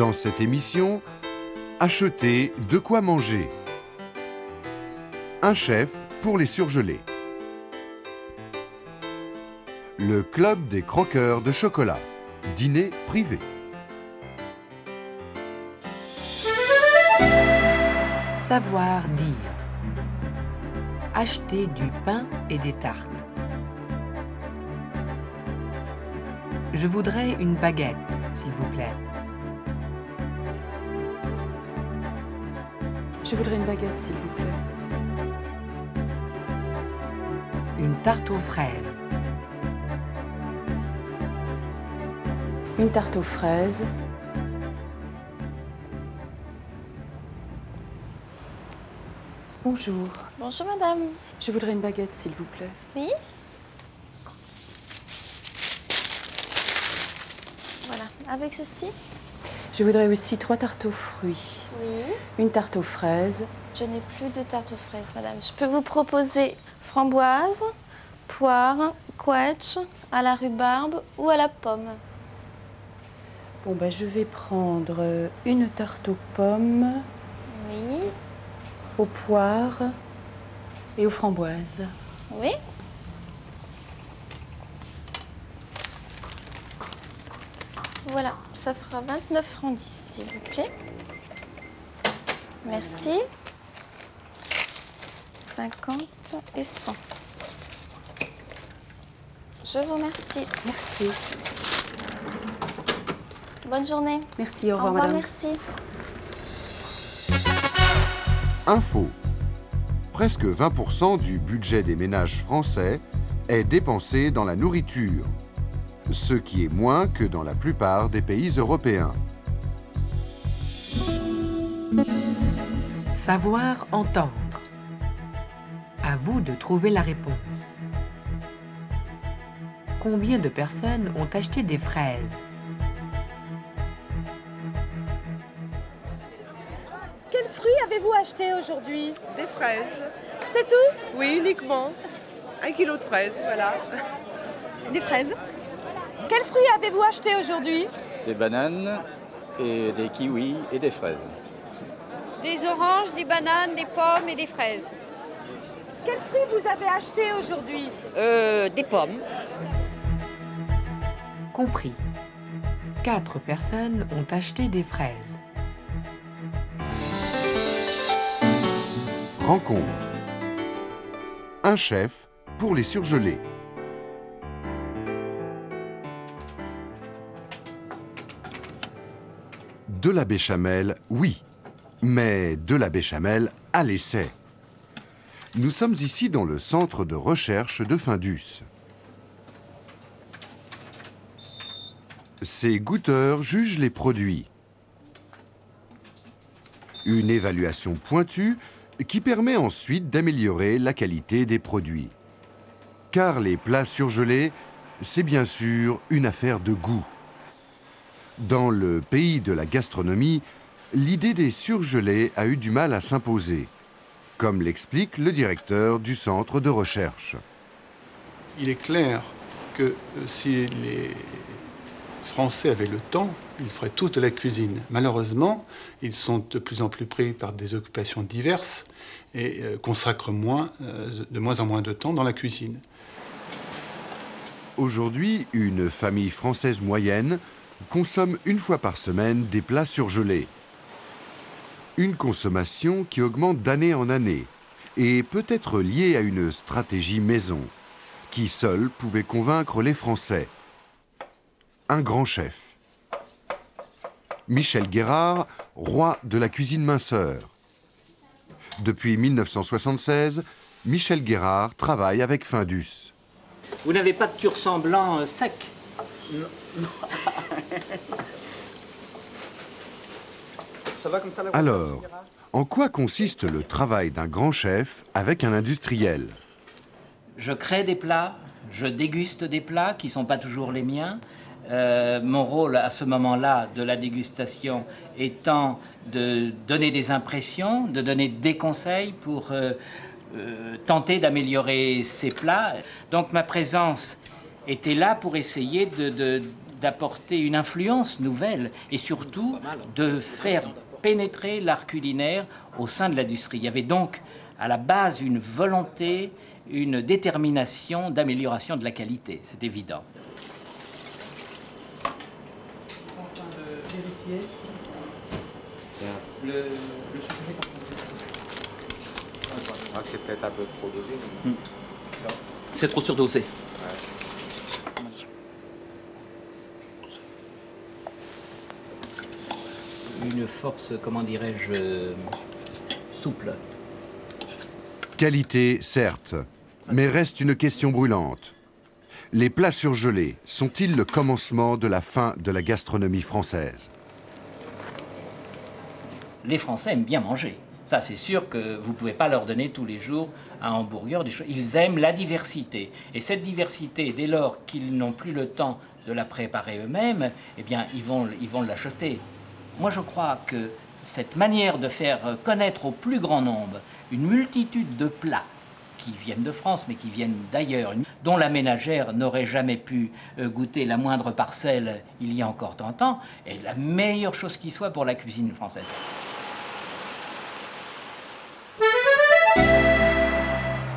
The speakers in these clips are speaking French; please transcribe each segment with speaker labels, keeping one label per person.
Speaker 1: Dans cette émission, achetez de quoi manger. Un chef pour les surgelés. Le club des croqueurs de chocolat. Dîner privé.
Speaker 2: Savoir dire. Acheter du pain et des tartes. Je voudrais une baguette, s'il vous plaît.
Speaker 3: Je voudrais une baguette, s'il vous plaît.
Speaker 2: Une tarte aux fraises.
Speaker 3: Une tarte aux fraises. Bonjour.
Speaker 4: Bonjour madame.
Speaker 3: Je voudrais une baguette, s'il vous plaît.
Speaker 4: Oui. Voilà, avec ceci.
Speaker 3: Je voudrais aussi 3 tartes aux fruits.
Speaker 4: Oui.
Speaker 3: Une tarte aux fraises.
Speaker 4: Je n'ai plus de tarte aux fraises, madame. Je peux vous proposer framboise, poire, quetch, à la rhubarbe ou à la pomme.
Speaker 3: Bon, ben, je vais prendre une tarte aux pommes,
Speaker 4: Oui.
Speaker 3: aux poires et aux framboises.
Speaker 4: Oui. Voilà, ça fera 29 francs 10, s'il vous plaît. Merci. 50 et 100. Je vous remercie.
Speaker 3: Merci.
Speaker 4: Bonne journée.
Speaker 3: Merci, au revoir, madame.
Speaker 4: Merci.
Speaker 1: Info. Presque 20% du budget des ménages français est dépensé dans la nourriture, ce qui est moins que dans la plupart des pays européens.
Speaker 2: Savoir entendre. À vous de trouver la réponse. Combien de personnes ont acheté des fraises?
Speaker 5: Quels fruits avez-vous acheté aujourd'hui?
Speaker 6: Des fraises.
Speaker 5: C'est tout?
Speaker 6: Oui, uniquement. 1 kilo de fraises, voilà.
Speaker 5: Des fraises. Quels fruits avez-vous acheté aujourd'hui?
Speaker 7: Des bananes et des kiwis et des fraises.
Speaker 8: Des oranges, des bananes, des pommes et des fraises.
Speaker 5: Quels fruits vous avez acheté aujourd'hui?
Speaker 8: Des pommes.
Speaker 2: Compris. 4 personnes ont acheté des fraises.
Speaker 1: Rencontre. Un chef pour les surgelés. De la béchamel, oui, mais de la béchamel à l'essai. Nous sommes ici dans le centre de recherche de Findus. Ces goûteurs jugent les produits. Une évaluation pointue qui permet ensuite d'améliorer la qualité des produits. Car les plats surgelés, c'est bien sûr une affaire de goût. Dans le pays de la gastronomie, l'idée des surgelés a eu du mal à s'imposer, comme l'explique le directeur du centre de recherche.
Speaker 9: Il est clair que si les Français avaient le temps, ils feraient tous de la cuisine. Malheureusement, ils sont de plus en plus pris par des occupations diverses et consacrent de moins en moins de temps dans la cuisine.
Speaker 1: Aujourd'hui, une famille française moyenne consomme 1 fois par semaine des plats surgelés. Une consommation qui augmente d'année en année et peut être liée à une stratégie maison qui seule pouvait convaincre les Français. Un grand chef. Michel Guérard, roi de la cuisine minceur. Depuis 1976, Michel Guérard travaille avec Findus.
Speaker 10: Vous n'avez pas de tursan blanc sec?
Speaker 6: Non. Ça va comme ça, la
Speaker 1: Alors, en quoi consiste le travail d'un grand chef avec un industriel?
Speaker 10: Je crée des plats, je déguste des plats qui ne sont pas toujours les miens. Mon rôle à ce moment-là de la dégustation étant de donner des impressions, de donner des conseils pour tenter d'améliorer ces plats. Donc ma présence était là pour essayer d'apporter une influence nouvelle et surtout de faire pénétrer l'art culinaire au sein de l'industrie. Il y avait donc à la base une volonté, une détermination d'amélioration de la qualité, c'est évident.
Speaker 7: Je crois que c'est peut-être un peu trop dosé.
Speaker 10: C'est trop surdosé. Une force, comment dirais-je, souple.
Speaker 1: Qualité, certes, mais reste une question brûlante. Les plats surgelés sont-ils le commencement de la fin de la gastronomie française?
Speaker 10: Les Français aiment bien manger. Ça, c'est sûr que vous ne pouvez pas leur donner tous les jours un hamburger, des choses. Ils aiment la diversité. Et cette diversité, dès lors qu'ils n'ont plus le temps de la préparer eux-mêmes, eh bien, ils vont l'acheter. Moi, je crois que cette manière de faire connaître au plus grand nombre une multitude de plats qui viennent de France, mais qui viennent d'ailleurs, dont la ménagère n'aurait jamais pu goûter la moindre parcelle il y a encore tant de temps, est la meilleure chose qui soit pour la cuisine française.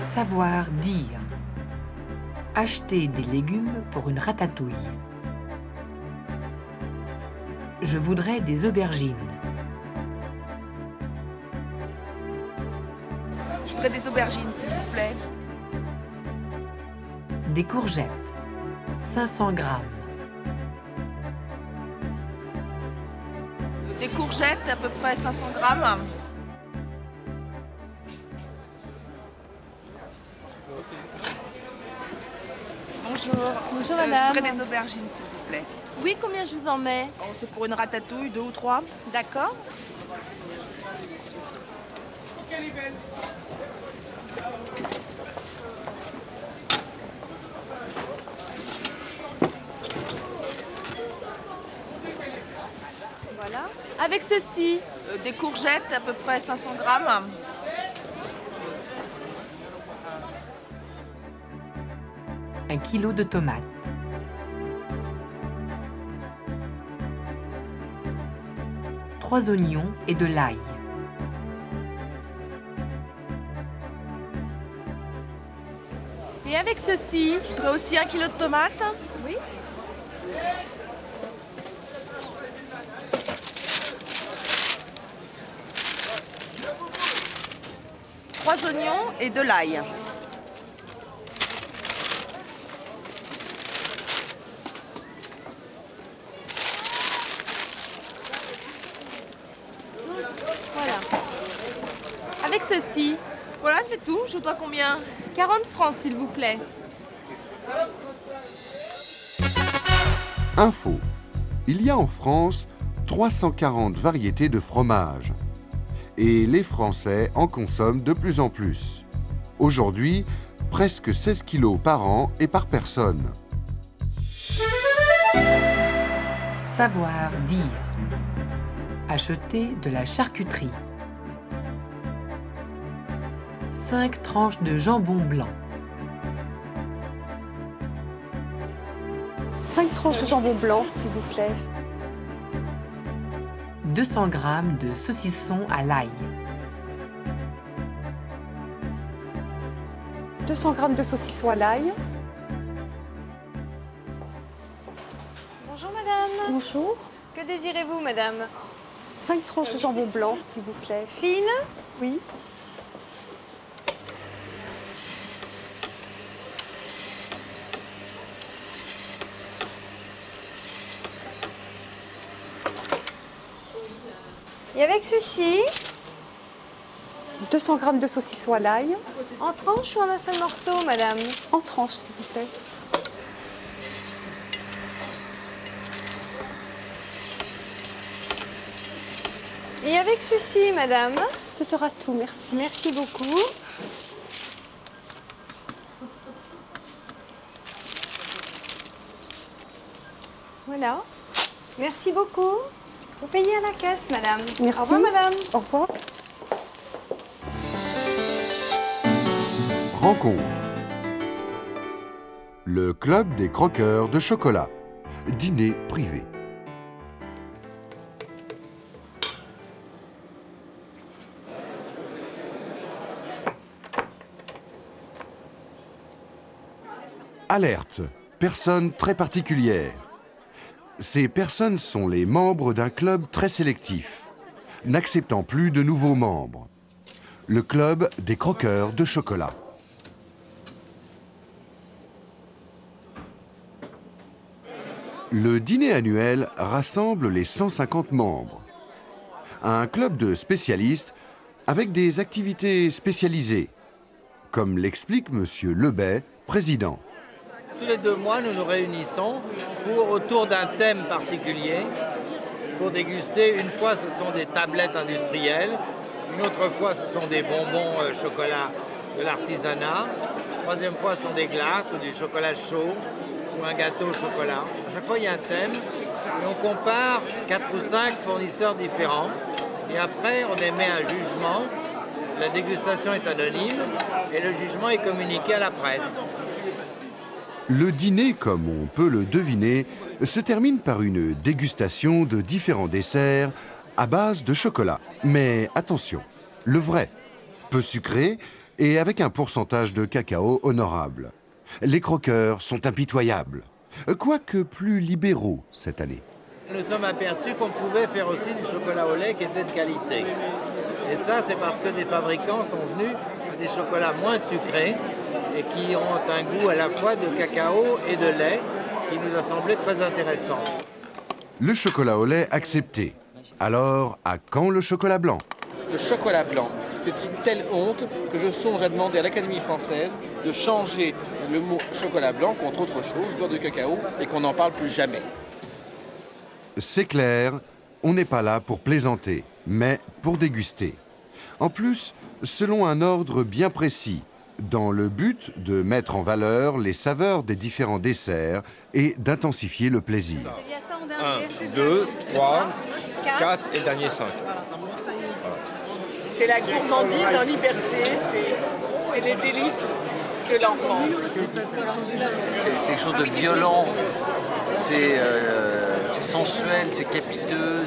Speaker 2: Savoir dire. Acheter des légumes pour une ratatouille. Je voudrais des aubergines.
Speaker 6: Je voudrais des aubergines, s'il vous plaît.
Speaker 2: Des courgettes. 500 grammes.
Speaker 6: Des courgettes, à peu près 500 grammes. Bonjour.
Speaker 8: Bonjour madame.
Speaker 6: Je voudrais des aubergines, s'il vous plaît.
Speaker 8: Oui, combien je vous en mets?
Speaker 6: Oh, c'est pour une ratatouille, 2 ou 3.
Speaker 8: D'accord. Voilà. Avec ceci.
Speaker 6: Des courgettes, à peu près 500 grammes.
Speaker 2: Un kilo de tomates. Trois oignons et de l'ail.
Speaker 8: Et avec ceci.
Speaker 6: Je voudrais aussi 1 kilo de tomates.
Speaker 8: Oui.
Speaker 6: Trois oignons et de l'ail.
Speaker 8: Voilà. Avec ceci.
Speaker 6: Voilà, c'est tout. Je vous dois combien?
Speaker 8: 40 francs, s'il vous plaît.
Speaker 1: Info. Il y a en France 340 variétés de fromage. Et les Français en consomment de plus en plus. Aujourd'hui, presque 16 kilos par an et par personne.
Speaker 2: Savoir dire. Acheter de la charcuterie. 5 tranches de jambon blanc.
Speaker 11: 5 tranches de jambon blanc, s'il vous plaît.
Speaker 2: 200 grammes de saucisson à l'ail.
Speaker 11: 200 grammes de saucisson à l'ail.
Speaker 8: Bonjour madame.
Speaker 11: Bonjour.
Speaker 8: Que désirez-vous madame?
Speaker 11: 5 tranches de jambon blanc, s'il vous plaît.
Speaker 8: Fine?
Speaker 11: Oui.
Speaker 8: Et avec ceci?
Speaker 11: 200 grammes de saucisson à l'ail.
Speaker 8: En tranches ou en un seul morceau, madame?
Speaker 11: En tranches, s'il vous plaît.
Speaker 8: Et avec ceci, madame?
Speaker 11: Ce sera tout, merci.
Speaker 8: Merci beaucoup. Voilà. Merci beaucoup. Vous payez à la caisse, madame.
Speaker 11: Merci.
Speaker 8: Au revoir, madame.
Speaker 11: Au revoir.
Speaker 1: Rencontre. Le club des croqueurs de chocolat. dîner privé. Alerte, personne très particulière. Ces personnes sont les membres d'un club très sélectif, n'acceptant plus de nouveaux membres. Le club des croqueurs de chocolat. Le dîner annuel rassemble les 150 membres. Un club de spécialistes avec des activités spécialisées, comme l'explique M. Lebet, président.
Speaker 12: Tous les 2 mois, nous nous réunissons autour d'un thème particulier pour déguster. Une fois, ce sont des tablettes industrielles. Une autre fois, ce sont des bonbons chocolat de l'artisanat. Troisième fois, ce sont des glaces ou du chocolat chaud ou un gâteau au chocolat. À chaque fois, il y a un thème et on compare 4 ou 5 fournisseurs différents. Et après, on émet un jugement. La dégustation est anonyme et le jugement est communiqué à la presse.
Speaker 1: Le dîner, comme on peut le deviner, se termine par une dégustation de différents desserts à base de chocolat. Mais attention, le vrai, peu sucré et avec un pourcentage de cacao honorable. Les croqueurs sont impitoyables, quoique plus libéraux cette année.
Speaker 12: Nous sommes aperçus qu'on pouvait faire aussi du chocolat au lait qui était de qualité. Et ça, c'est parce que des fabricants sont venus à des chocolats moins sucrés et qui ont un goût à la fois de cacao et de lait qui nous a semblé très intéressant.
Speaker 1: Le chocolat au lait accepté. Alors, à quand le chocolat blanc?
Speaker 13: Le chocolat blanc, c'est une telle honte que je songe à demander à l'Académie française de changer le mot chocolat blanc contre autre chose, beurre de cacao, et qu'on n'en parle plus jamais.
Speaker 1: C'est clair, on n'est pas là pour plaisanter, mais pour déguster. En plus, selon un ordre bien précis, dans le but de mettre en valeur les saveurs des différents desserts et d'intensifier le plaisir.
Speaker 14: 1, 2, 3, 4 et dernier 5.
Speaker 15: C'est la gourmandise en liberté, c'est les délices de l'enfance.
Speaker 16: C'est quelque chose de violent, c'est sensuel, c'est capiteux,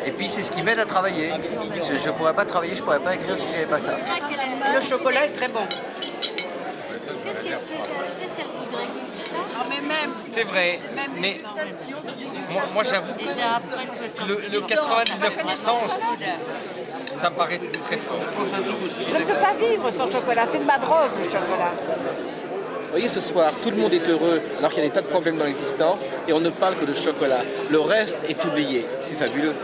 Speaker 16: et puis c'est ce qui m'aide à travailler. Je ne pourrais pas travailler, je ne pourrais pas écrire si je n'avais pas ça.
Speaker 15: Le chocolat est très bon.
Speaker 4: Qu'est-ce qu'elle voudrait dire ça?
Speaker 14: C'est vrai, mais moi j'avoue que le 99%, ça me paraît très fort.
Speaker 15: Je ne peux pas vivre sans chocolat, c'est de ma drogue le chocolat.
Speaker 13: Vous voyez, ce soir, tout le monde est heureux alors qu'il y a des tas de problèmes dans l'existence et on ne parle que de chocolat. Le reste est oublié. C'est fabuleux.